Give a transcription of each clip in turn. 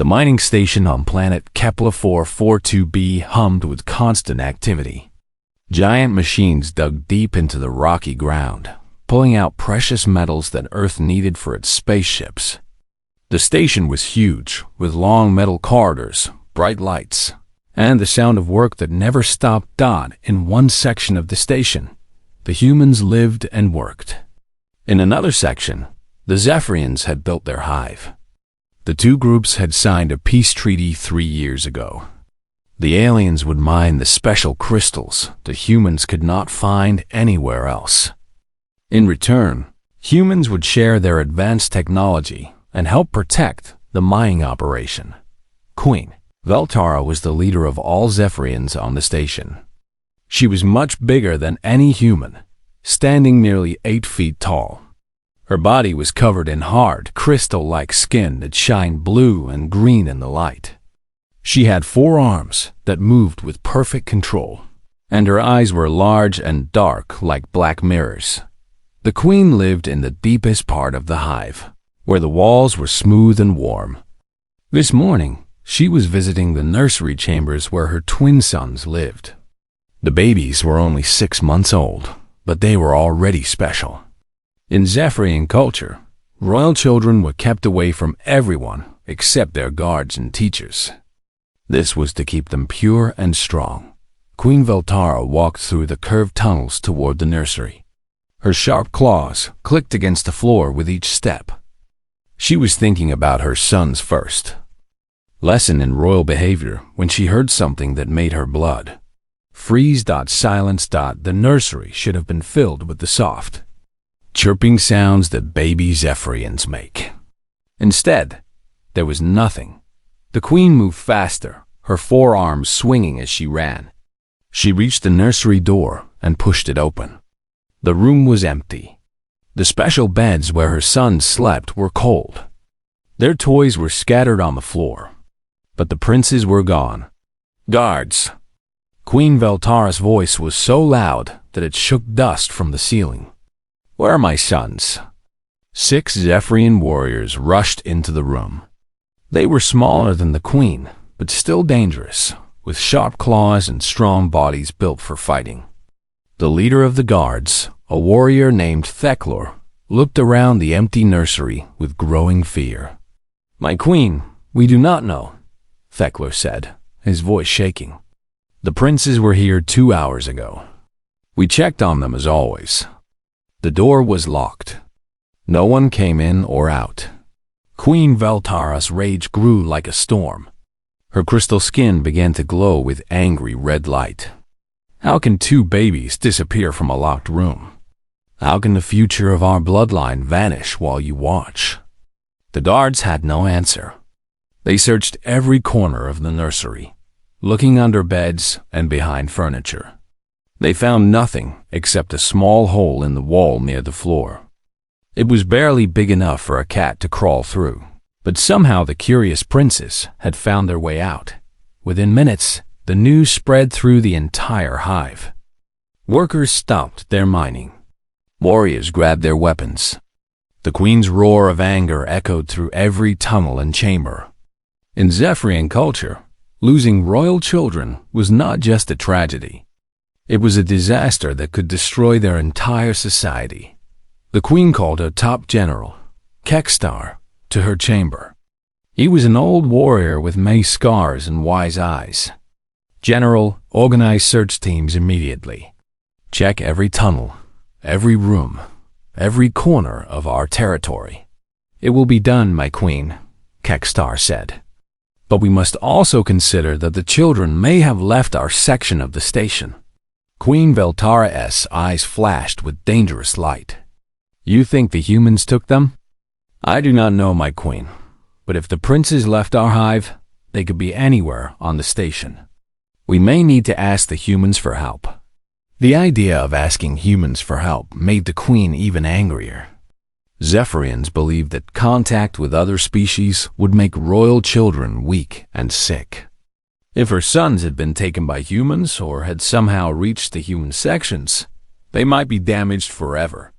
The mining station on planet Kepler 442b hummed with constant activity. Giant machines dug deep into the rocky ground, pulling out precious metals that Earth needed for its spaceships. The station was huge, with long metal corridors, bright lights, and the sound of work that never stopped. In one section of the station, the humans lived and worked. In another section, the Zephyrians had built their hive. The two groups had signed a peace treaty 3 years ago. The aliens would mine the special crystals that humans could not find anywhere else. In return, humans would share their advanced technology and help protect the mining operation. Queen Veltara was the leader of all Zephyrians on the station. She was much bigger than any human, standing nearly 8 feet tall. Her body was covered in hard, crystal-like skin that shined blue and green in the light. She had 4 arms that moved with perfect control, and her eyes were large and dark like black mirrors. The queen lived in the deepest part of the hive, where the walls were smooth and warm. This morning, she was visiting the nursery chambers where her twin sons lived. The babies were only 6 months old, but they were already special. In Zephyrian culture, royal children were kept away from everyone except their guards and teachers. This was to keep them pure and strong. Queen Veltara walked through the curved tunnels toward the nursery. Her sharp claws clicked against the floor with each step. She was thinking about her sons first. Lesson in royal behavior when she heard something that made her blood freeze. Silence. The nursery should have been filled with the soft, chirping sounds that baby Zephyrians make. Instead, there was nothing. The queen moved faster, her 4 arms swinging as she ran. She reached the nursery door and pushed it open. The room was empty. The special beds where her sons slept were cold. Their toys were scattered on the floor, but the princes were gone. Guards! Queen Veltara's voice was so loud that it shook dust from the ceiling. Where are my sons? 6 Zephyrian warriors rushed into the room. They were smaller than the queen, but still dangerous, with sharp claws and strong bodies built for fighting. The leader of the guards, a warrior named Theclor, looked around the empty nursery with growing fear. My queen, we do not know, Theclor said, his voice shaking. The princes were here 2 hours ago. We checked on them as always. The door was locked. No one came in or out. Queen Veltara's rage grew like a storm. Her crystal skin began to glow with angry red light. How can 2 babies disappear from a locked room? How can the future of our bloodline vanish while you watch? The guards had no answer. They searched every corner of the nursery, looking under beds and behind furniture. They found nothing except a small hole in the wall near the floor. It was barely big enough for a cat to crawl through, but somehow the curious princes had found their way out. Within minutes, the news spread through the entire hive. Workers stopped their mining. Warriors grabbed their weapons. The queen's roar of anger echoed through every tunnel and chamber. In Zephyrian culture, losing royal children was not just a tragedy. It was a disaster that could destroy their entire society. The queen called her top general, Kekstar, to her chamber. He was an old warrior with many scars and wise eyes. General, organize search teams immediately. Check every tunnel, every room, every corner of our territory. It will be done, my queen, Kekstar said. But we must also consider that the children may have left our section of the station. Queen Veltara's eyes flashed with dangerous light. You think the humans took them? I do not know, my queen, but if the princes left our hive, they could be anywhere on the station. We may need to ask the humans for help. The idea of asking humans for help made the queen even angrier. Zephyrians believed that contact with other species would make royal children weak and sick. If her sons had been taken by humans or had somehow reached the human sections, they might be damaged forever.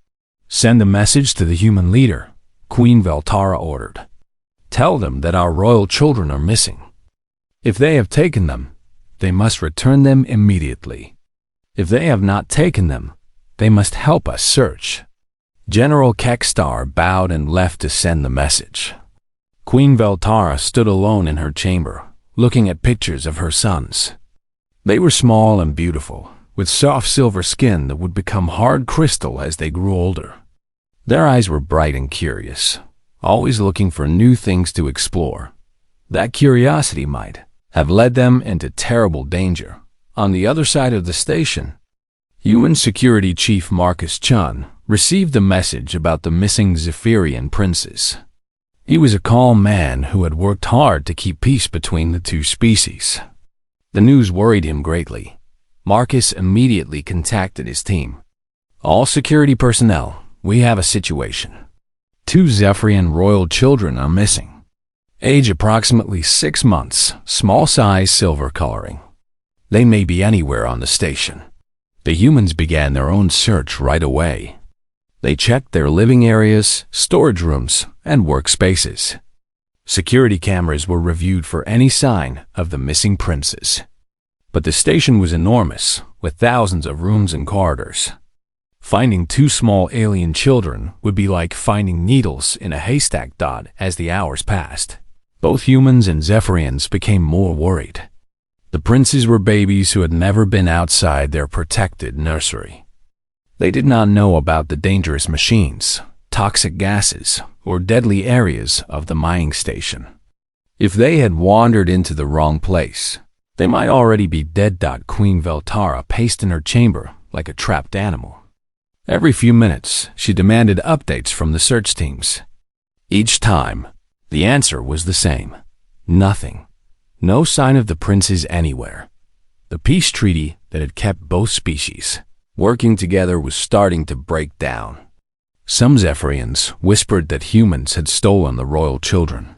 Send a message to the human leader, Queen Veltara ordered. Tell them that our royal children are missing. If they have taken them, they must return them immediately. If they have not taken them, they must help us search." General Kekstar bowed and left to send the message. Queen Veltara stood alone in her chamber, looking at pictures of her sons. They were small and beautiful, with soft silver skin that would become hard crystal as they grew older. Their eyes were bright and curious, always looking for new things to explore. That curiosity might have led them into terrible danger. On the other side of the station, Human Security Chief Marcus Chun received a message about the missing Zephyrian princes. He was a calm man who had worked hard to keep peace between the two species. The news worried him greatly. Marcus immediately contacted his team. "All security personnel, we have a situation. 2 Zephyrian royal children are missing. Age approximately 6 months, small size, silver coloring. They may be anywhere on the station." The humans began their own search right away. They checked their living areas, storage rooms, and workspaces. Security cameras were reviewed for any sign of the missing princes. But the station was enormous, with thousands of rooms and corridors. Finding 2 small alien children would be like finding needles in a haystack. As the hours passed, both humans and Zephyrians became more worried. The princes were babies who had never been outside their protected nursery. They did not know about the dangerous machines, toxic gases, or deadly areas of the mining station. If they had wandered into the wrong place, they might already be dead. Queen Veltara paced in her chamber like a trapped animal. Every few minutes, she demanded updates from the search teams. Each time, the answer was the same: nothing. No sign of the princes anywhere. The peace treaty that had kept both species working together was starting to break down. Some Zephyrians whispered that humans had stolen the royal children.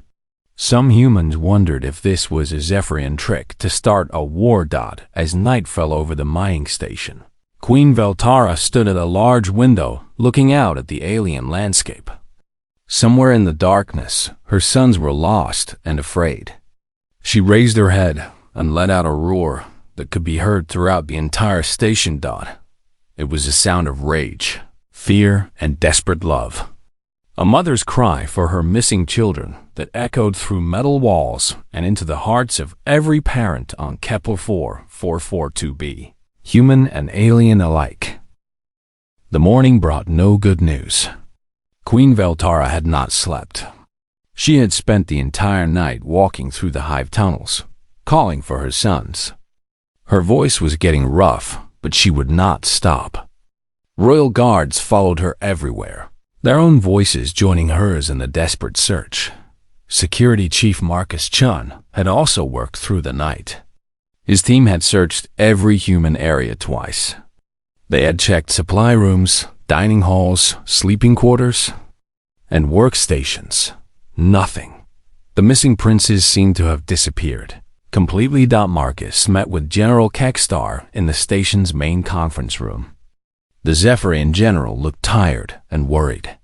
Some humans wondered if this was a Zephyrian trick to start a war. As night fell over the mining station, Queen Veltara stood at a large window looking out at the alien landscape. Somewhere in the darkness, her sons were lost and afraid. She raised her head and let out a roar that could be heard throughout the entire station. It was a sound of rage, fear, and desperate love. A mother's cry for her missing children that echoed through metal walls and into the hearts of every parent on Kepler 442b, human and alien alike. The morning brought no good news. Queen Veltara had not slept. She had spent the entire night walking through the hive tunnels, calling for her sons. Her voice was getting rough, but she would not stop. Royal guards followed her everywhere, their own voices joining hers in the desperate search. Security Chief Marcus Chun had also worked through the night. His team had searched every human area twice. They had checked supply rooms, dining halls, sleeping quarters, and workstations. Nothing. The missing princes seemed to have disappeared completely. Marcus met with General Kekstar in the station's main conference room. The Zephyrian general looked tired and worried.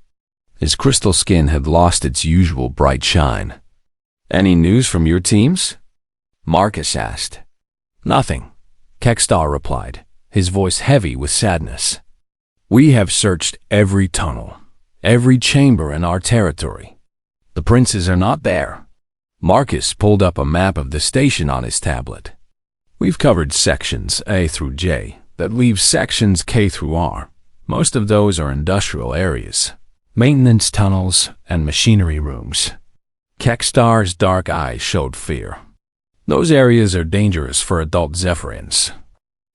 His crystal skin had lost its usual bright shine. "Any news from your teams?" Marcus asked. "Nothing," Kekstar replied, his voice heavy with sadness. "We have searched every tunnel, every chamber in our territory. The princes are not there." Marcus pulled up a map of the station on his tablet. "We've covered sections A through J. That leaves sections K through R. Most of those are industrial areas, maintenance tunnels, and machinery rooms." Kekstar's dark eyes showed fear. "Those areas are dangerous for adult Zephyrians.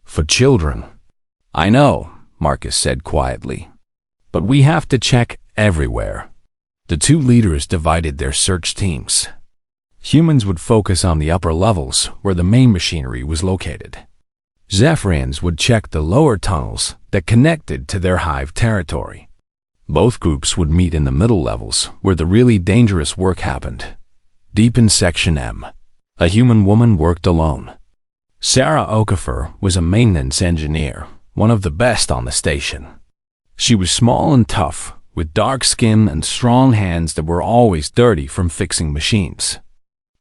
For children." "I know," Marcus said quietly. "But we have to check everywhere." The two leaders divided their search teams. Humans would focus on the upper levels where the main machinery was located. Zephyrians would check the lower tunnels that connected to their hive territory. Both groups would meet in the middle levels where the really dangerous work happened. Deep in Section M, a human woman worked alone. Sarah Okafor was a maintenance engineer, one of the best on the station. She was small and tough, with dark skin and strong hands that were always dirty from fixing machines.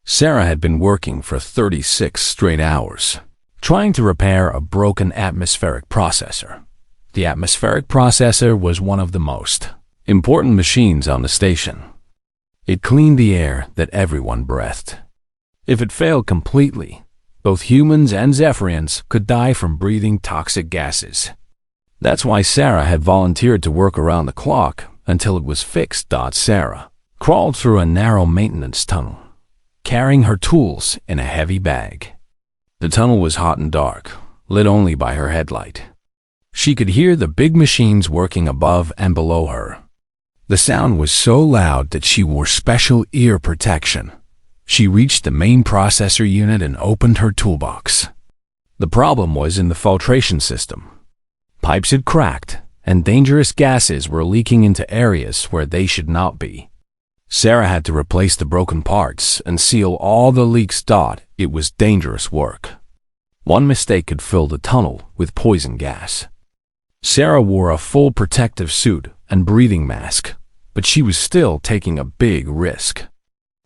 Sarah had been working for 36 straight hours, trying to repair a broken atmospheric processor. The atmospheric processor was one of the most important machines on the station. It cleaned the air that everyone breathed. If it failed completely, both humans and Zephyrians could die from breathing toxic gases. That's why Sarah had volunteered to work around the clock until it was fixed. Sarah crawled through a narrow maintenance tunnel, carrying her tools in a heavy bag. The tunnel was hot and dark, lit only by her headlight. She could hear the big machines working above and below her. The sound was so loud that she wore special ear protection. She reached the main processor unit and opened her toolbox. The problem was in the filtration system. Pipes had cracked, and dangerous gases were leaking into areas where they should not be. Sarah had to replace the broken parts and seal all the leaks. It was dangerous work. One mistake could fill the tunnel with poison gas. Sarah wore a full protective suit and breathing mask, but she was still taking a big risk.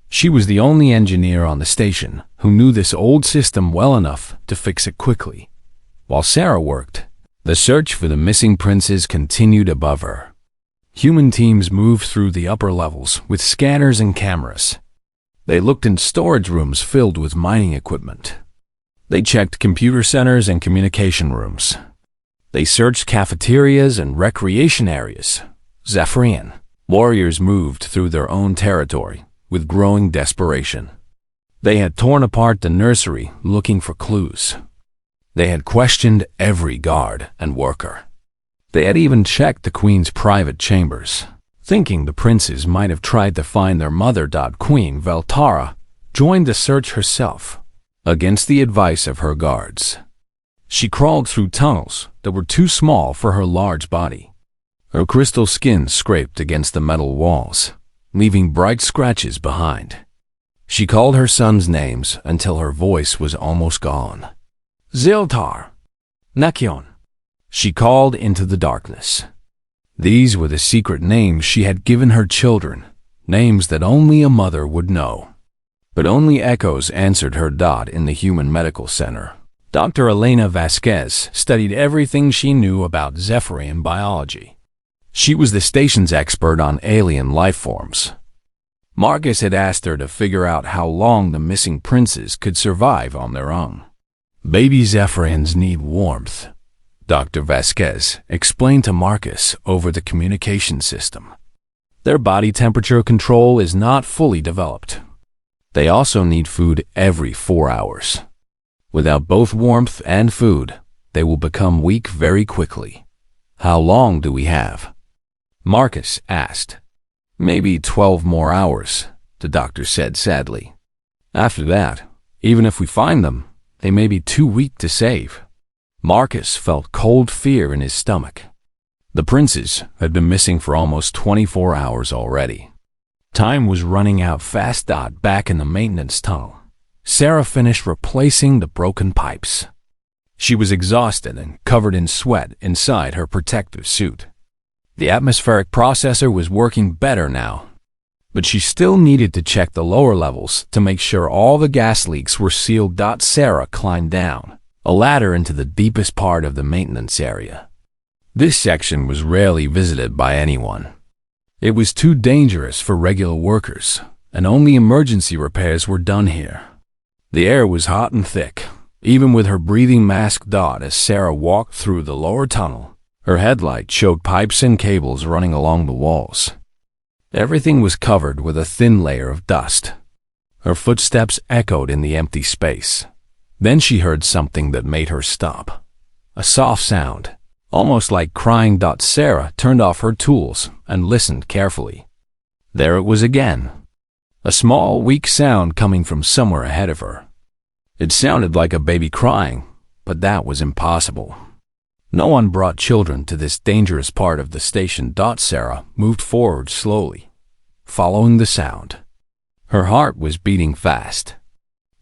She was the only engineer on the station who knew this old system well enough to fix it quickly. While Sarah worked, the search for the missing princes continued above her. Human teams moved through the upper levels with scanners and cameras. They looked in storage rooms filled with mining equipment. They checked computer centers and communication rooms. They searched cafeterias and recreation areas. Zephyrian warriors moved through their own territory with growing desperation. They had torn apart the nursery looking for clues. They had questioned every guard and worker. They had even checked the Queen's private chambers, thinking the princes might have tried to find their mother. Queen Veltara joined the search herself, against the advice of her guards. She crawled through tunnels that were too small for her large body. Her crystal skin scraped against the metal walls, leaving bright scratches behind. She called her sons' names until her voice was almost gone. Ziltar, Nakion. She called into the darkness. These were the secret names she had given her children, names that only a mother would know. But only echoes answered her. In the Human Medical Center, Dr. Elena Vasquez studied everything she knew about Zephyrian biology. She was the station's expert on alien life forms. Marcus had asked her to figure out how long the missing princes could survive on their own. Baby Zephyrians need warmth, Dr. Vasquez explained to Marcus over the communication system. Their body temperature control is not fully developed. They also need food every 4 hours. Without both warmth and food, they will become weak very quickly. How long do we have? Marcus asked. Maybe 12 more hours, the doctor said sadly. After that, even if we find them, they may be too weak to save. Marcus felt cold fear in his stomach. The princes had been missing for almost 24 hours already. Time was running out fast. Back in the maintenance tunnel, Sarah finished replacing the broken pipes. She was exhausted and covered in sweat inside her protective suit. The atmospheric processor was working better now, but she still needed to check the lower levels to make sure all the gas leaks were sealed. Sarah climbed down a ladder into the deepest part of the maintenance area. This section was rarely visited by anyone. It was too dangerous for regular workers, and only emergency repairs were done here. The air was hot and thick, even with her breathing mask. As Sarah walked through the lower tunnel, her headlight showed pipes and cables running along the walls. Everything was covered with a thin layer of dust. Her footsteps echoed in the empty space. Then she heard something that made her stop. A soft sound, almost like crying. Sarah turned off her tools and listened carefully. There it was again. A small, weak sound coming from somewhere ahead of her. It sounded like a baby crying, but that was impossible. No one brought children to this dangerous part of the station. Sarah moved forward slowly, following the sound. Her heart was beating fast.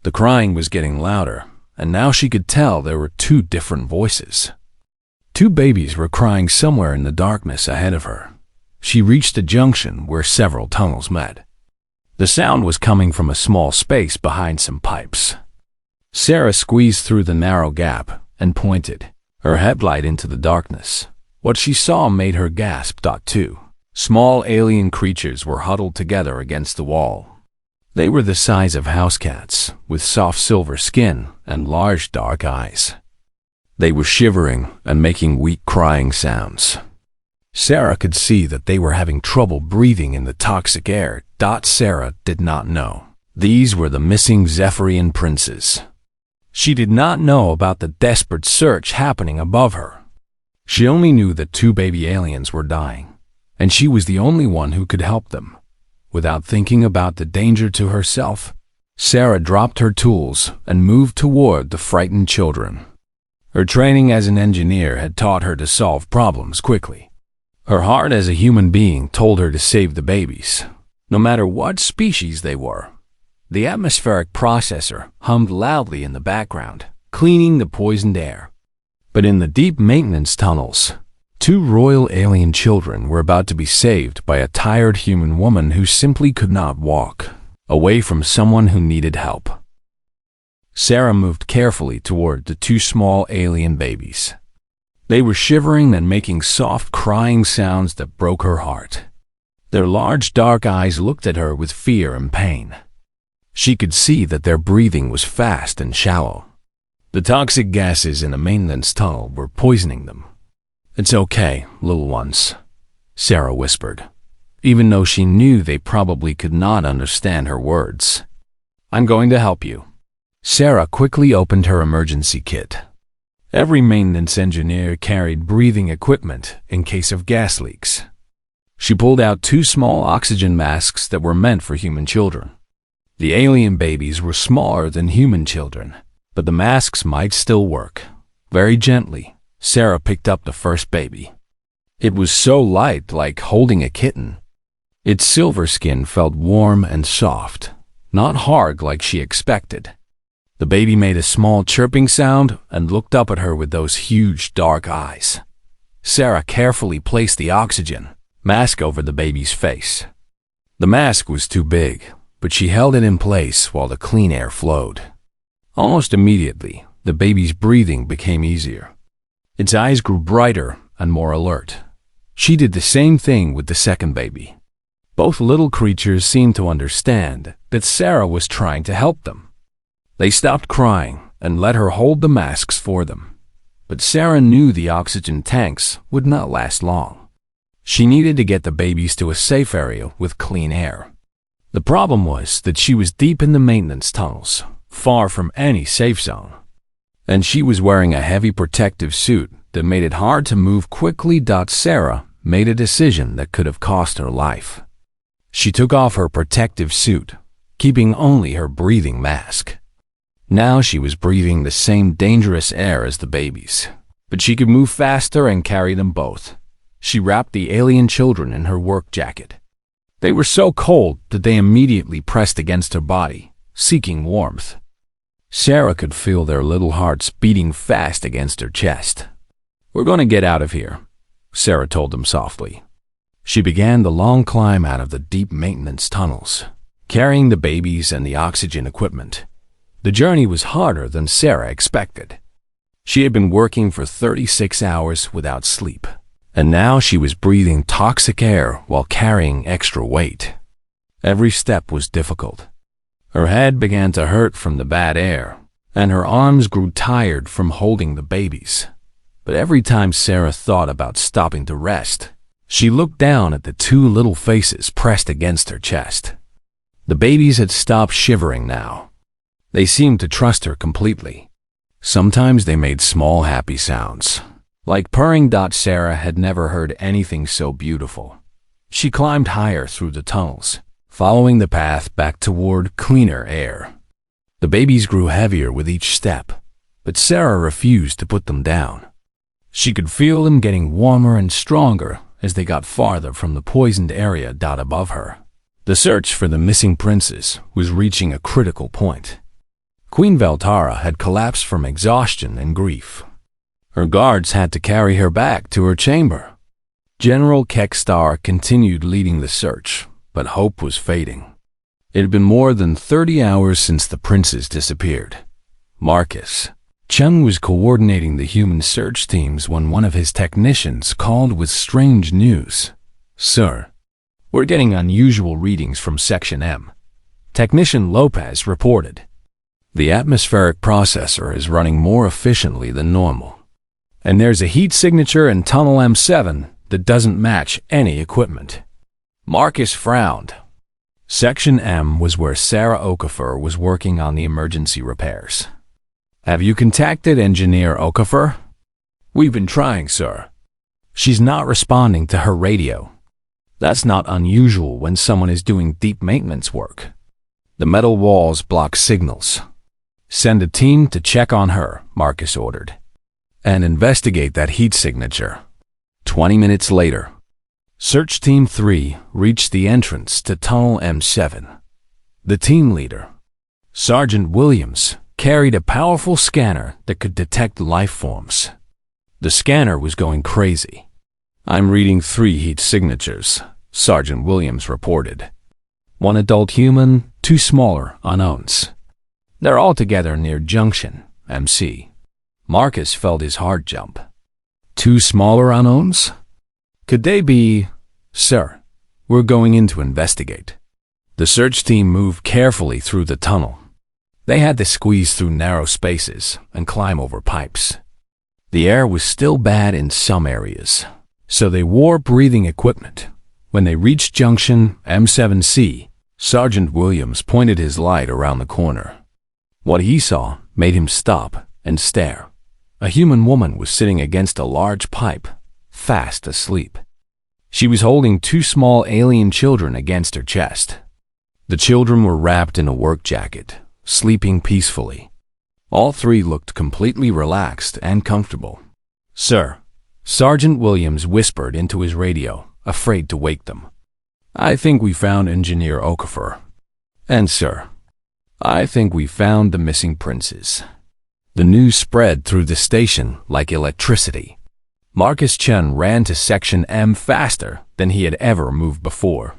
The crying was getting louder, and now she could tell there were two different voices. Two babies were crying somewhere in the darkness ahead of her. she reached a junction where several tunnels met. The sound was coming from a small space behind some pipes. Sarah squeezed through the narrow gap and pointed her headlight into the darkness. What she saw made her gasp. Two small alien creatures were huddled together against the wall. They were the size of house cats, with soft silver skin and large dark eyes. They were shivering and making weak crying sounds. Sarah could see that they were having trouble breathing in the toxic air. Sarah did not know these were the missing Zephyrian princes. She did not know about the desperate search happening above her. She only knew that 2 baby aliens were dying, and she was the only one who could help them. Without thinking about the danger to herself, Sarah dropped her tools and moved toward the frightened children. Her training as an engineer had taught her to solve problems quickly. Her heart as a human being told her to save the babies, no matter what species they were. The atmospheric processor hummed loudly in the background, cleaning the poisoned air. But in the deep maintenance tunnels, 2 royal alien children were about to be saved by a tired human woman who simply could not walk, away from someone who needed help. Sarah moved carefully toward the 2 small alien babies. They were shivering and making soft crying sounds that broke her heart. Their large dark eyes looked at her with fear and pain. She could see that their breathing was fast and shallow. The toxic gases in the maintenance tunnel were poisoning them. "It's okay, little ones," Sarah whispered, even though she knew they probably could not understand her words. "I'm going to help you." Sarah quickly opened her emergency kit. Every maintenance engineer carried breathing equipment in case of gas leaks. She pulled out 2 small oxygen masks that were meant for human children. The alien babies were smaller than human children, but the masks might still work. Very gently, Sarah picked up the first baby. It was so light, like holding a kitten. Its silver skin felt warm and soft, not hard like she expected. The baby made a small chirping sound and looked up at her with those huge dark eyes. Sarah carefully placed the oxygen mask over the baby's face. The mask was too big, but she held it in place while the clean air flowed. Almost immediately, the baby's breathing became easier. Its eyes grew brighter and more alert. She did the same thing with the second baby. Both little creatures seemed to understand that Sarah was trying to help them. They stopped crying and let her hold the masks for them. But Sarah knew the oxygen tanks would not last long. She needed to get the babies to a safe area with clean air. The problem was that she was deep in the maintenance tunnels, far from any safe zone. And she was wearing a heavy protective suit that made it hard to move quickly. Sarah made a decision that could have cost her life. She took off her protective suit, keeping only her breathing mask. Now she was breathing the same dangerous air as the babies, but she could move faster and carry them both. She wrapped the alien children in her work jacket. They were so cold that they immediately pressed against her body, seeking warmth. Sarah could feel their little hearts beating fast against her chest. "We're going to get out of here," Sarah told them softly. She began the long climb out of the deep maintenance tunnels, carrying the babies and the oxygen equipment. The journey was harder than Sarah expected. She had been working for 36 hours without sleep, and now she was breathing toxic air while carrying extra weight. Every step was difficult. Her head began to hurt from the bad air, and her arms grew tired from holding the babies. But every time Sarah thought about stopping to rest, she looked down at the 2 little faces pressed against her chest. The babies had stopped shivering now. They seemed to trust her completely. Sometimes they made small happy sounds, like purring. Sarah had never heard anything so beautiful. She climbed higher through the tunnels, following the path back toward cleaner air. The babies grew heavier with each step, but Sarah refused to put them down. She could feel them getting warmer and stronger as they got farther from the poisoned area above her. The search for the missing princes was reaching a critical point. Queen Veltara had collapsed from exhaustion and grief. Her guards had to carry her back to her chamber. General Kekstar continued leading the search, but hope was fading. It had been more than 30 hours since the princes disappeared. Marcus Chun was coordinating the human search teams when one of his technicians called with strange news. "Sir, we're getting unusual readings from Section M." Technician Lopez reported. "The atmospheric processor is running more efficiently than normal. And there's a heat signature in Tunnel M7 that doesn't match any equipment." Marcus frowned. Section M was where Sarah Okafor was working on the emergency repairs. "Have you contacted Engineer Okafor?" "We've been trying, sir. She's not responding to her radio." "That's not unusual when someone is doing deep maintenance work. The metal walls block signals." "Send a team to check on her," Marcus ordered. "And investigate that heat signature." 20 minutes later, Search Team 3 reached the entrance to Tunnel M7. The team leader, Sergeant Williams, carried a powerful scanner that could detect life forms. The scanner was going crazy. "I'm reading 3 heat signatures," Sergeant Williams reported. 1 adult human, 2 smaller unknowns. "They're all together near Junction, MC." Marcus felt his heart jump. 2 smaller unknowns? Could they be... "Sir, we're going in to investigate." The search team moved carefully through the tunnel. They had to squeeze through narrow spaces and climb over pipes. The air was still bad in some areas, so they wore breathing equipment. When they reached Junction M7C, Sergeant Williams pointed his light around the corner. What he saw made him stop and stare. A human woman was sitting against a large pipe, fast asleep. She was holding 2 small alien children against her chest. The children were wrapped in a work jacket, sleeping peacefully. All 3 looked completely relaxed and comfortable. "Sir," Sergeant Williams whispered into his radio, afraid to wake them. "I think we found Engineer Okafor." "And sir, I think we found the missing princes." The news spread through the station like electricity. Marcus Chun ran to Section M faster than he had ever moved before.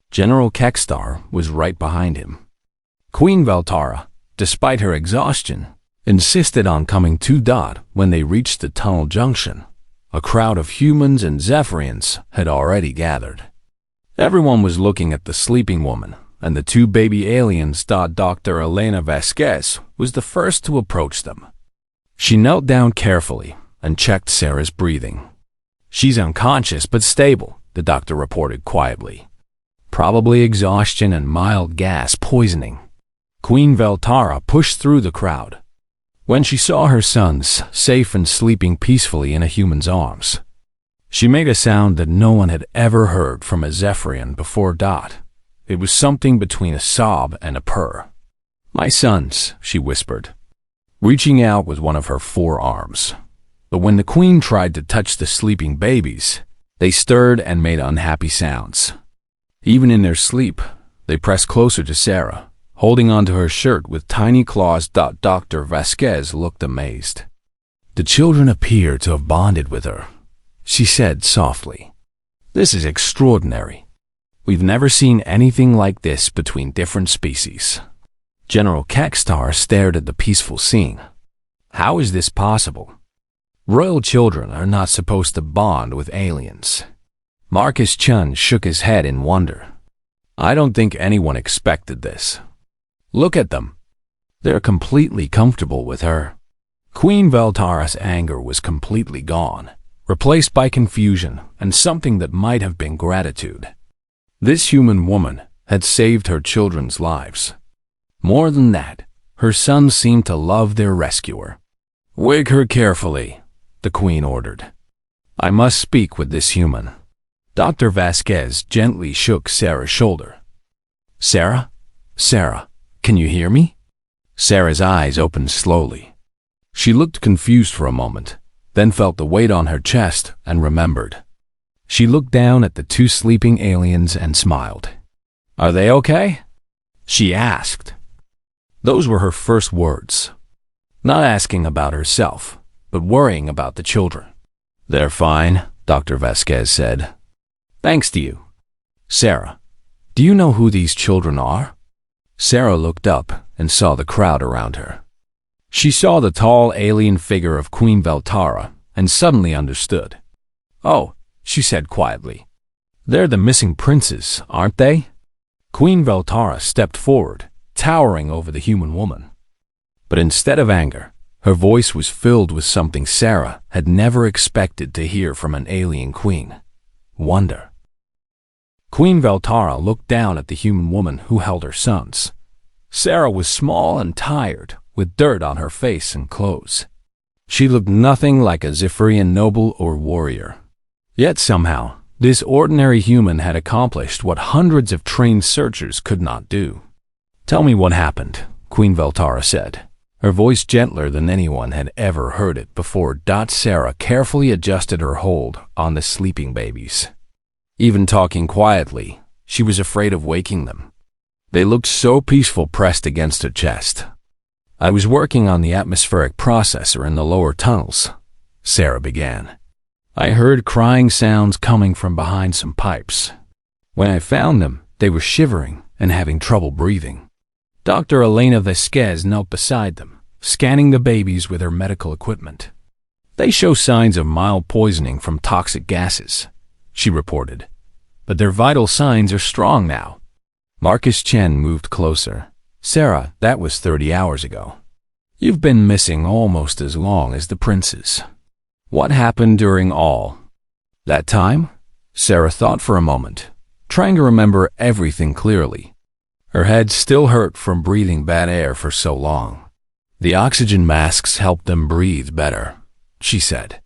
General Kekstar was right behind him. Queen Veltara, despite her exhaustion, insisted on coming to Dot when they reached the tunnel junction. A crowd of humans and Zephyrians had already gathered. Everyone was looking at the sleeping woman, and the 2 baby aliens. Dr. Elena Vasquez was the first to approach them. She knelt down carefully and checked Sarah's breathing. "She's unconscious but stable," the doctor reported quietly. "Probably exhaustion and mild gas poisoning." Queen Veltara pushed through the crowd. When she saw her sons safe and sleeping peacefully in a human's arms, she made a sound that no one had ever heard from a Zephyrian before. It was something between a sob and a purr. "My sons," she whispered, reaching out with one of her 4 arms. But when the queen tried to touch the sleeping babies, they stirred and made unhappy sounds. Even in their sleep, they pressed closer to Sarah, holding onto her shirt with tiny claws. Dr. Vasquez looked amazed. "The children appear to have bonded with her," she said softly. "This is extraordinary. We've never seen anything like this between different species." General Kekstar stared at the peaceful scene. How is this possible? Royal children are not supposed to bond with aliens. Marcus Chun shook his head in wonder. "I don't think anyone expected this. Look at them. They're completely comfortable with her." Queen Veltara's anger was completely gone, replaced by confusion and something that might have been gratitude. This human woman had saved her children's lives. More than that, her sons seemed to love their rescuer. "Wake her carefully," the queen ordered. "I must speak with this human." Dr. Vasquez gently shook Sarah's shoulder. "Sarah? Sarah, can you hear me?" Sarah's eyes opened slowly. She looked confused for a moment, then felt the weight on her chest and remembered. She looked down at the 2 sleeping aliens and smiled. "Are they okay?" she asked. Those were her first words. Not asking about herself, but worrying about the children. "They're fine," Dr. Vasquez said. Thanks to you. Sarah, do you know who these children are? Sarah looked up and saw the crowd around her. She saw the tall alien figure of Queen Veltara and suddenly understood. Oh, she said quietly. They're the missing princes, aren't they? Queen Veltara stepped forward, towering over the human woman. But instead of anger, her voice was filled with something Sarah had never expected to hear from an alien queen: wonder. Queen Veltara looked down at the human woman who held her sons. Sarah was small and tired, with dirt on her face and clothes. She looked nothing like a Zephyrian noble or warrior. Yet somehow, this ordinary human had accomplished what hundreds of trained searchers could not do. Tell me what happened, Queen Veltara said, her voice gentler than anyone had ever heard it before. Sarah carefully adjusted her hold on the sleeping babies. Even talking quietly, she was afraid of waking them. They looked so peaceful pressed against her chest. I was working on the atmospheric processor in the lower tunnels, Sarah began. I heard crying sounds coming from behind some pipes. When I found them, they were shivering and having trouble breathing. Dr. Elena Vasquez knelt beside them, scanning the babies with her medical equipment. They show signs of mild poisoning from toxic gases, she reported. But their vital signs are strong now. Marcus Chen moved closer. Sarah, that was 30 hours ago. You've been missing almost as long as the princes. What happened during all that time? Sarah thought for a moment, trying to remember everything clearly. Her head still hurt from breathing bad air for so long. The oxygen masks helped them breathe better, she said.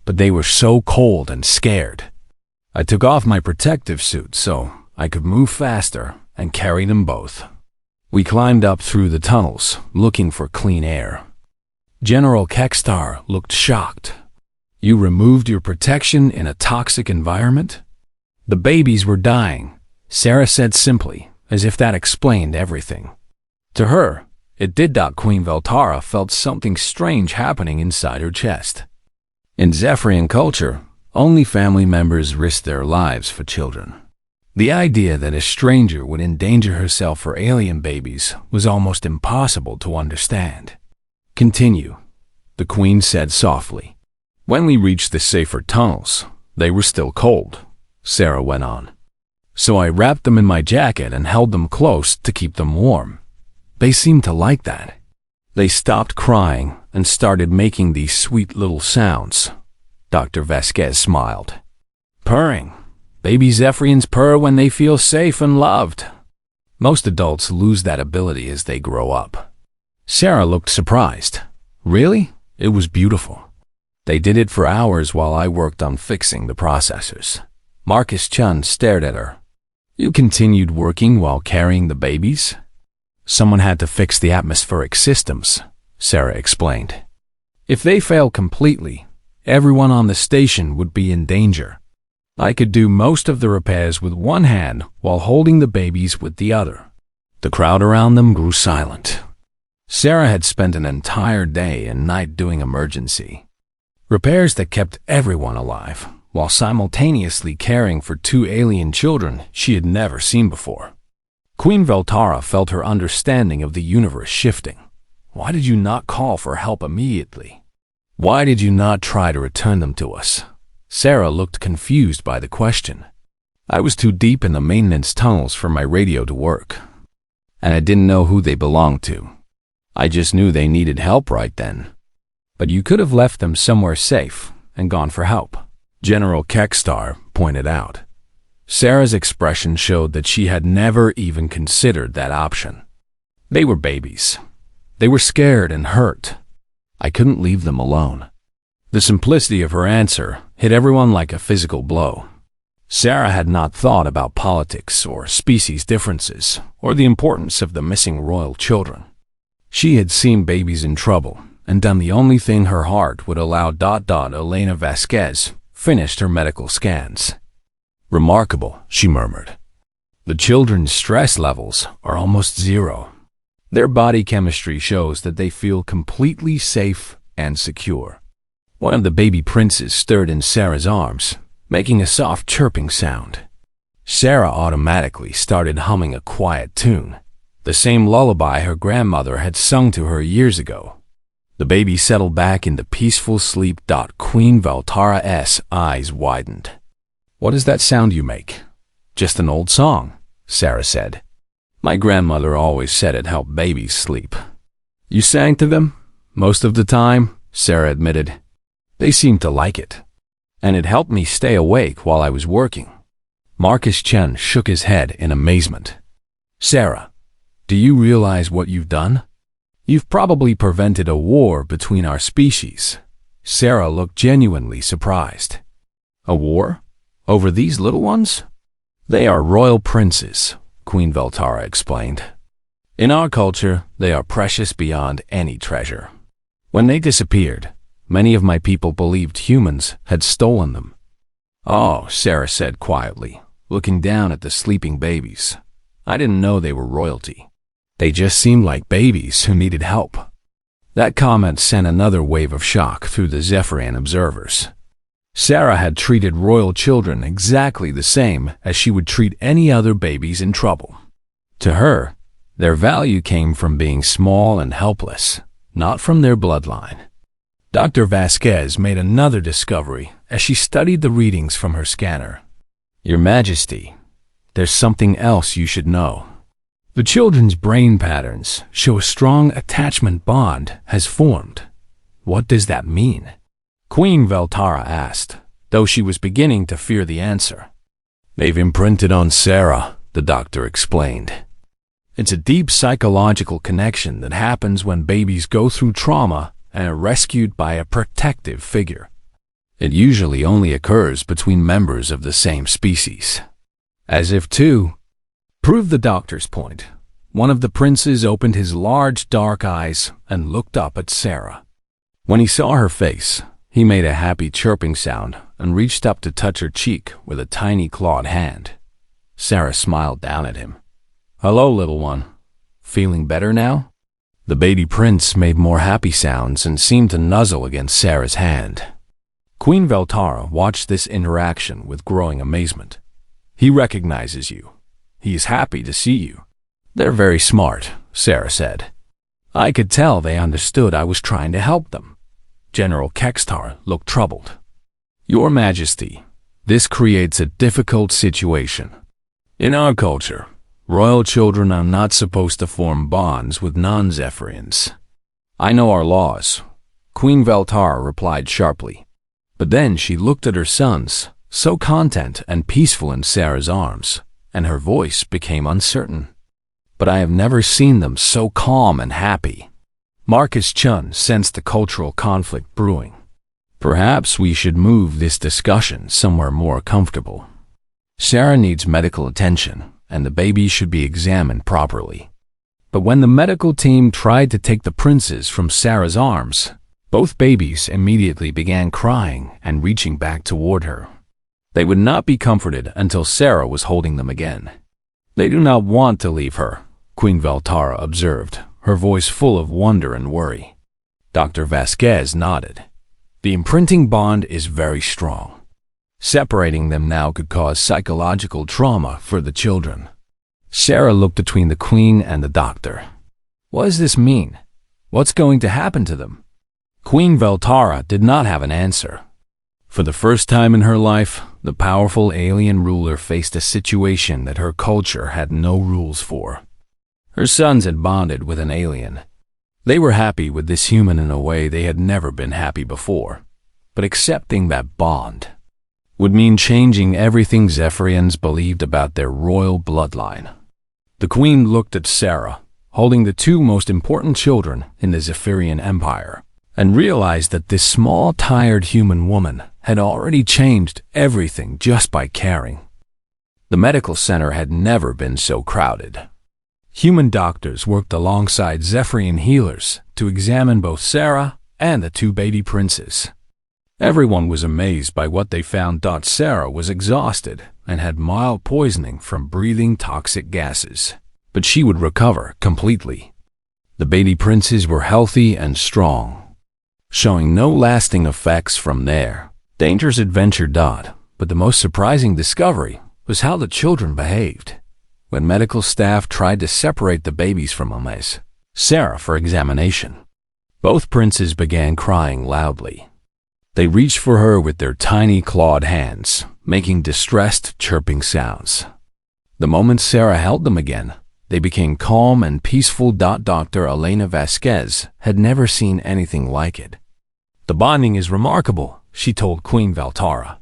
But they were so cold and scared. I took off my protective suit so I could move faster and carry them both. We climbed up through the tunnels, looking for clean air. General Kekstar looked shocked. You removed your protection in a toxic environment? The babies were dying, Sarah said simply, as if that explained everything. To her, it did. Queen Veltara felt something strange happening inside her chest. In Zephyrian culture, only family members risked their lives for children. The idea that a stranger would endanger herself for alien babies was almost impossible to understand. Continue, the Queen said softly. When we reached the safer tunnels, they were still cold, Sarah went on. So I wrapped them in my jacket and held them close to keep them warm. They seemed to like that. They stopped crying and started making these sweet little sounds. Dr. Vasquez smiled. Purring. Baby Zephyrians purr when they feel safe and loved. Most adults lose that ability as they grow up. Sarah looked surprised. Really? It was beautiful. They did it for hours while I worked on fixing the processors. Marcus Chun stared at her. You continued working while carrying the babies? Someone had to fix the atmospheric systems, Sarah explained. If they failed completely, everyone on the station would be in danger. I could do most of the repairs with one hand while holding the babies with the other. The crowd around them grew silent. Sarah had spent an entire day and night doing emergency repairs that kept everyone alive, while simultaneously caring for two alien children she had never seen before. Queen Veltara felt her understanding of the universe shifting. Why did you not call for help immediately? Why did you not try to return them to us? Sarah looked confused by the question. I was too deep in the maintenance tunnels for my radio to work, and I didn't know who they belonged to. I just knew they needed help right then. But you could have left them somewhere safe and gone for help, General Kekstar pointed out. Sarah's expression showed that she had never even considered that option. They were babies. They were scared and hurt. I couldn't leave them alone. The simplicity of her answer hit everyone like a physical blow. Sarah had not thought about politics or species differences or the importance of the missing royal children. She had seen babies in trouble and done the only thing her heart would allow. Elena Vasquez finished her medical scans. Remarkable, she murmured. The children's stress levels are almost zero. Their body chemistry shows that they feel completely safe and secure. One of the baby princes stirred in Sarah's arms, making a soft chirping sound. Sarah automatically started humming a quiet tune, the same lullaby her grandmother had sung to her years ago. The baby settled back into peaceful sleep. Queen Veltara's eyes widened. "What is that sound you make?" "Just an old song," Sarah said. "My grandmother always said it helped babies sleep." "You sang to them?" "Most of the time," Sarah admitted. "They seemed to like it, and it helped me stay awake while I was working." Marcus Chen shook his head in amazement. "Sarah, do you realize what you've done? You've probably prevented a war between our species." Sarah looked genuinely surprised. "A war? Over these little ones?" "They are royal princes," Queen Veltara explained. "In our culture, they are precious beyond any treasure. When they disappeared, many of my people believed humans had stolen them." "Oh," Sarah said quietly, looking down at the sleeping babies. "I didn't know they were royalty. They just seemed like babies who needed help." That comment sent another wave of shock through the Zephyrian observers. Sarah had treated royal children exactly the same as she would treat any other babies in trouble. To her, their value came from being small and helpless, not from their bloodline. Dr. Vasquez made another discovery as she studied the readings from her scanner. "Your Majesty, there's something else you should know. The children's brain patterns show a strong attachment bond has formed." "What does that mean?" Queen Veltara asked, though she was beginning to fear the answer. "They've imprinted on Sarah," the doctor explained. "It's a deep psychological connection that happens when babies go through trauma and are rescued by a protective figure. It usually only occurs between members of the same species." As if to prove the doctor's point, one of the princes opened his large dark eyes and looked up at Sarah. When he saw her face, he made a happy chirping sound and reached up to touch her cheek with a tiny clawed hand. Sarah smiled down at him. "Hello, little one. Feeling better now?" The baby prince made more happy sounds and seemed to nuzzle against Sarah's hand. Queen Veltara watched this interaction with growing amazement. "He recognizes you. He is happy to see you." "They're very smart," Sarah said. "I could tell they understood I was trying to help them." General Kextar looked troubled. "Your Majesty, this creates a difficult situation. In our culture, royal children are not supposed to form bonds with non-Zephyrians." "I know our laws," Queen Veltara replied sharply. But then she looked at her sons, so content and peaceful in Sarah's arms, and her voice became uncertain. "But I have never seen them so calm and happy." Marcus Chun sensed the cultural conflict brewing. "Perhaps we should move this discussion somewhere more comfortable. Sarah needs medical attention, and the baby should be examined properly." But when the medical team tried to take the princes from Sarah's arms, both babies immediately began crying and reaching back toward her. They would not be comforted until Sarah was holding them again. "They do not want to leave her," Queen Veltara observed, her voice full of wonder and worry. Dr. Vasquez nodded. "The imprinting bond is very strong. Separating them now could cause psychological trauma for the children." Sarah looked between the Queen and the doctor. "What does this mean? What's going to happen to them?" Queen Veltara did not have an answer. For the first time in her life, the powerful alien ruler faced a situation that her culture had no rules for. Her sons had bonded with an alien. They were happy with this human in a way they had never been happy before. But accepting that bond would mean changing everything Zephyrians believed about their royal bloodline. The Queen looked at Sarah, holding the two most important children in the Zephyrian Empire, and realized that this small, tired human woman had already changed everything just by caring. The medical center had never been so crowded. Human doctors worked alongside Zephyrian healers to examine both Sarah and the two baby princes. Everyone was amazed by what they found. Sarah was exhausted and had mild poisoning from breathing toxic gases, but she would recover completely. The baby princes were healthy and strong. showing no lasting effects from there. Dangerous adventure. But the most surprising discovery was how the children behaved. When medical staff tried to separate the babies from Sarah for examination, both princes began crying loudly. They reached for her with their tiny clawed hands, making distressed, chirping sounds. The moment Sarah held them again, they became calm and peaceful. Dr. Elena Vasquez had never seen anything like it. "The bonding is remarkable," she told Queen Valtara.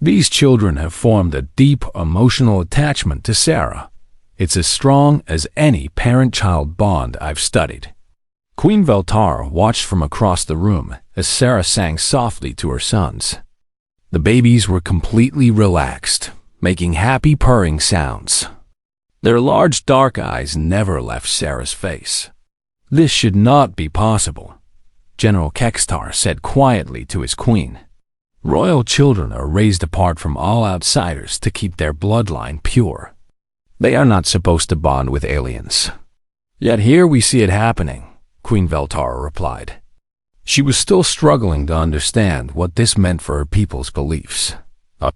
"These children have formed a deep emotional attachment to Sarah. It's as strong as any parent-child bond I've studied." Queen Valtara watched from across the room as Sarah sang softly to her sons. The babies were completely relaxed, making happy purring sounds. Their large dark eyes never left Sarah's face. "This should not be possible," General Kekstar said quietly to his queen. "Royal children are raised apart from all outsiders to keep their bloodline pure. They are not supposed to bond with aliens. Yet here we see it happening," Queen Valtara replied. She was still struggling to understand what this meant for her people's beliefs. A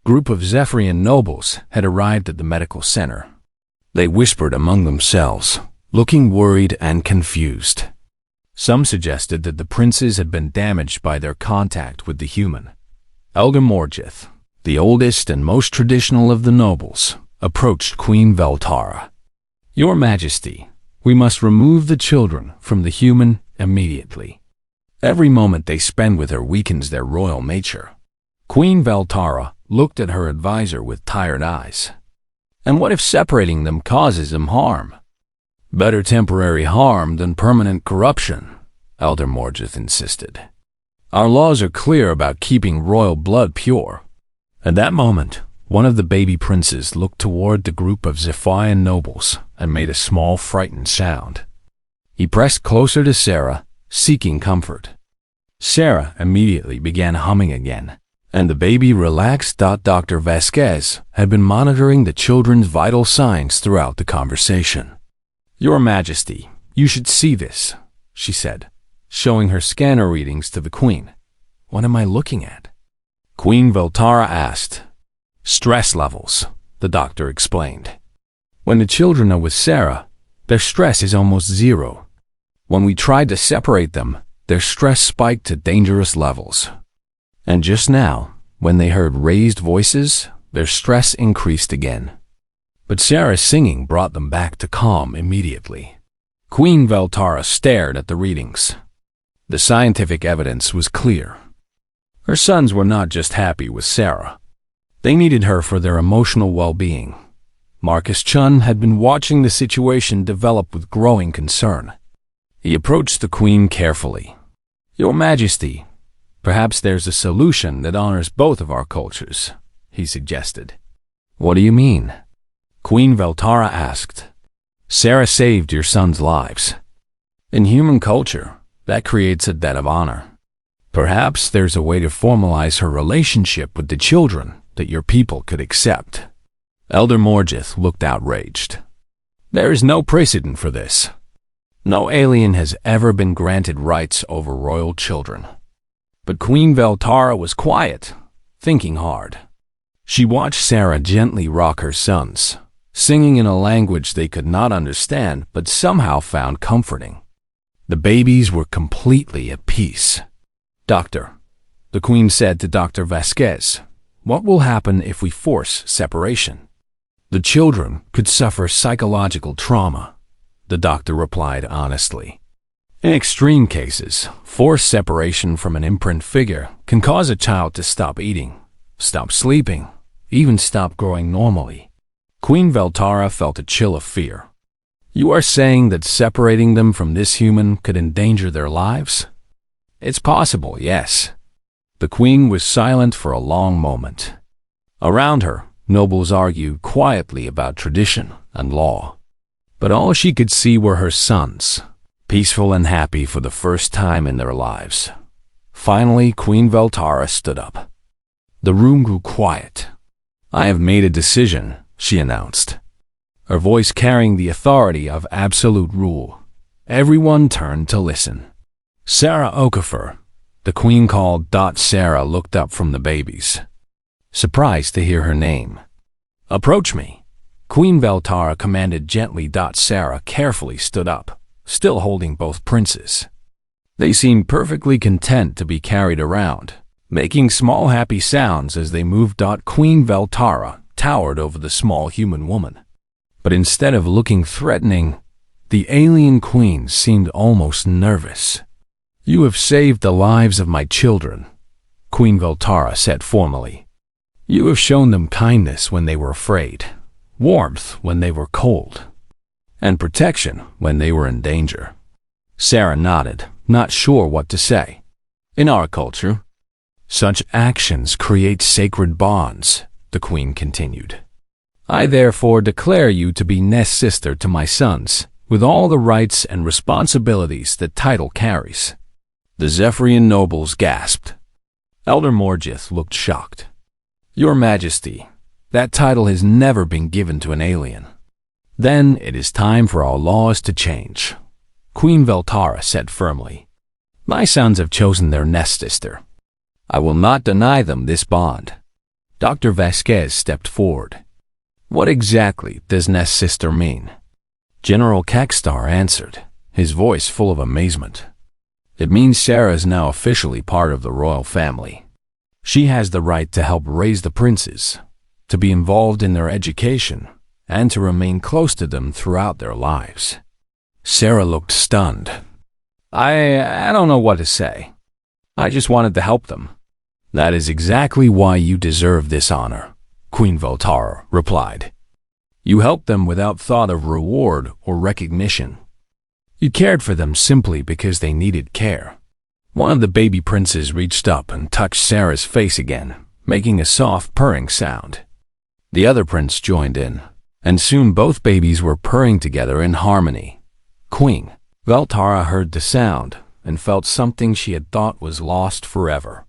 group of Zephyrian nobles had arrived at the medical center. They whispered among themselves, looking worried and confused. Some suggested that the princes had been damaged by their contact with the human. Elder Morgith, the oldest and most traditional of the nobles, approached Queen Valtara. "Your Majesty, we must remove the children from the human immediately. Every moment they spend with her weakens their royal nature." Queen Valtara looked at her advisor with tired eyes. "And what if separating them causes them harm?" "Better temporary harm than permanent corruption," Elder Morgith insisted. "Our laws are clear about keeping royal blood pure." At that moment, one of the baby princes looked toward the group of Zephyrian nobles and made a small, frightened sound. He pressed closer to Sarah, seeking comfort. Sarah immediately began humming again, and the baby relaxed. Dr. Vasquez had been monitoring the children's vital signs throughout the conversation. "Your Majesty, you should see this," she said, showing her scanner readings to the Queen. "What am I looking at?" Queen Valtara asked. "Stress levels," the doctor explained. "When the children are with Sarah, their stress is almost zero. When we tried to separate them, their stress spiked to dangerous levels. And just now, when they heard raised voices, their stress increased again. But Sarah's singing brought them back to calm immediately." Queen Valtara stared at the readings. The scientific evidence was clear. Her sons were not just happy with Sarah. They needed her for their emotional well-being. Marcus Chun had been watching the situation develop with growing concern. He approached the Queen carefully. "Your Majesty, perhaps there's a solution that honors both of our cultures," he suggested. "What do you mean?" Queen Valtara asked. "Sarah saved your sons' lives. In human culture, that creates a debt of honor. Perhaps there's a way to formalize her relationship with the children that your people could accept." Elder Morgith looked outraged. "There is no precedent for this. No alien has ever been granted rights over royal children." But Queen Valtara was quiet, thinking hard. She watched Sarah gently rock her sons, singing in a language they could not understand but somehow found comforting. The babies were completely at peace. "Doctor," the Queen said to Dr. Vasquez, "what will happen if we force separation?" "The children could suffer psychological trauma," the doctor replied honestly. "In extreme cases, forced separation from an imprint figure can cause a child to stop eating, stop sleeping, even stop growing normally." Queen Valtara felt a chill of fear. "You are saying that separating them from this human could endanger their lives?" "It's possible, yes." The Queen was silent for a long moment. Around her, nobles argued quietly about tradition and law. But all she could see were her sons, peaceful and happy for the first time in their lives. Finally, Queen Valtara stood up. The room grew quiet. "I have made a decision," she announced, her voice carrying the authority of absolute rule. Everyone turned to listen. Sarah Okafor, the queen called. Sarah looked up from the babies, surprised to hear her name. Approach me, Queen Veltara commanded gently. Sarah carefully stood up, still holding both princes. They seemed perfectly content to be carried around, making small happy sounds as they moved. Queen Veltara towered over the small human woman. But instead of looking threatening, the alien queen seemed almost nervous. You have saved the lives of my children, Queen Veltara said formally. You have shown them kindness when they were afraid, warmth when they were cold, and protection when they were in danger. Sarah nodded, not sure what to say. In our culture, such actions create sacred bonds, the queen continued. I therefore declare you to be nest sister to my sons, with all the rights and responsibilities that title carries. The Zephyrian nobles gasped. Elder Morgith looked shocked. Your Majesty, that title has never been given to an alien. Then it is time for our laws to change, Queen Veltara said firmly. My sons have chosen their nest sister. I will not deny them this bond. Dr. Vasquez stepped forward. What exactly does nest sister mean? General Caxstar answered, his voice full of amazement. It means Sarah is now officially part of the royal family. She has the right to help raise the princes, to be involved in their education, and to remain close to them throughout their lives. Sarah looked stunned. I don't know what to say. I just wanted to help them. That is exactly why you deserve this honor, Queen Veltara replied. You helped them without thought of reward or recognition. You cared for them simply because they needed care. One of the baby princes reached up and touched Sarah's face again, making a soft purring sound. The other prince joined in, and soon both babies were purring together in harmony. Queen Veltara heard the sound and felt something she had thought was lost forever.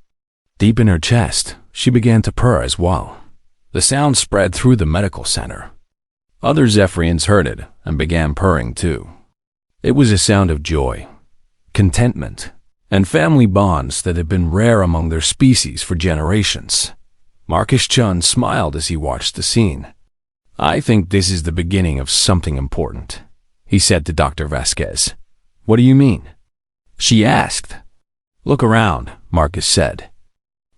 Deep in her chest, she began to purr as well. The sound spread through the medical center. Other Zephyrians heard it and began purring too. It was a sound of joy, contentment, and family bonds that had been rare among their species for generations. Marcus Chun smiled as he watched the scene. I think this is the beginning of something important, he said to Dr. Vasquez. What do you mean? She asked. Look around, Marcus said.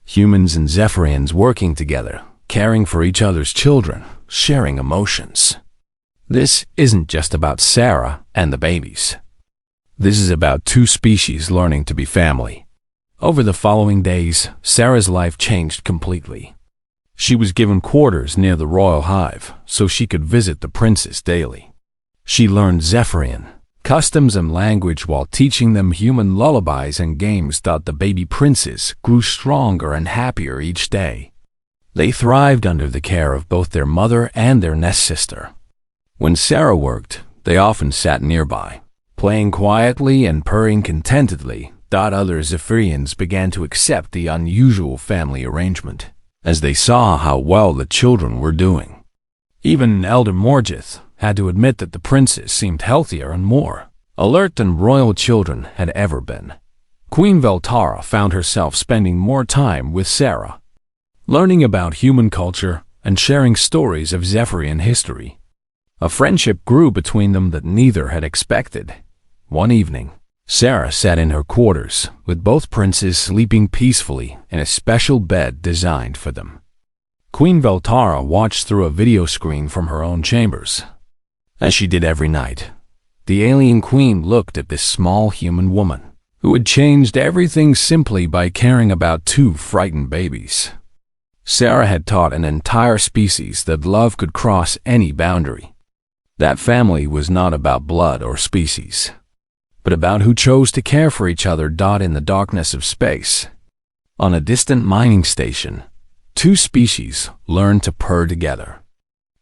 Humans and Zephyrians working together, caring for each other's children, sharing emotions. This isn't just about Sarah and the babies. This is about two species learning to be family. Over the following days, Sarah's life changed completely. She was given quarters near the royal hive so she could visit the princes daily. She learned Zephyrian, customs and language while teaching them human lullabies and games. The baby princes grew stronger and happier each day. They thrived under the care of both their mother and their nest sister. When Sarah worked, they often sat nearby, playing quietly and purring contentedly. Other Zephyrians began to accept the unusual family arrangement, as they saw how well the children were doing. Even Elder Morgith had to admit that the princes seemed healthier and more alert than royal children had ever been. Queen Veltara found herself spending more time with Sarah, learning about human culture and sharing stories of Zephyrian history. A friendship grew between them that neither had expected. One evening, Sarah sat in her quarters, with both princes sleeping peacefully in a special bed designed for them. Queen Veltara watched through a video screen from her own chambers. As she did every night, the alien queen looked at this small human woman, who had changed everything simply by caring about two frightened babies. Sarah had taught an entire species that love could cross any boundary. That family was not about blood or species, but about who chose to care for each other. In the darkness of space, on a distant mining station, two species learned to purr together.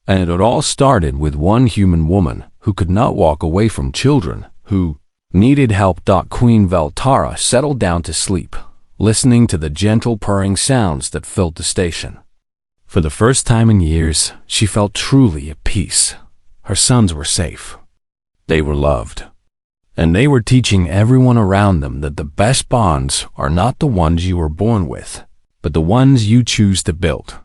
And it had all started with one human woman who could not walk away from children who needed help. Queen Veltara settled down to sleep, listening to the gentle purring sounds that filled the station. For the first time in years, she felt truly at peace. Her sons were safe. They were loved. And they were teaching everyone around them that the best bonds are not the ones you were born with, but the ones you choose to build.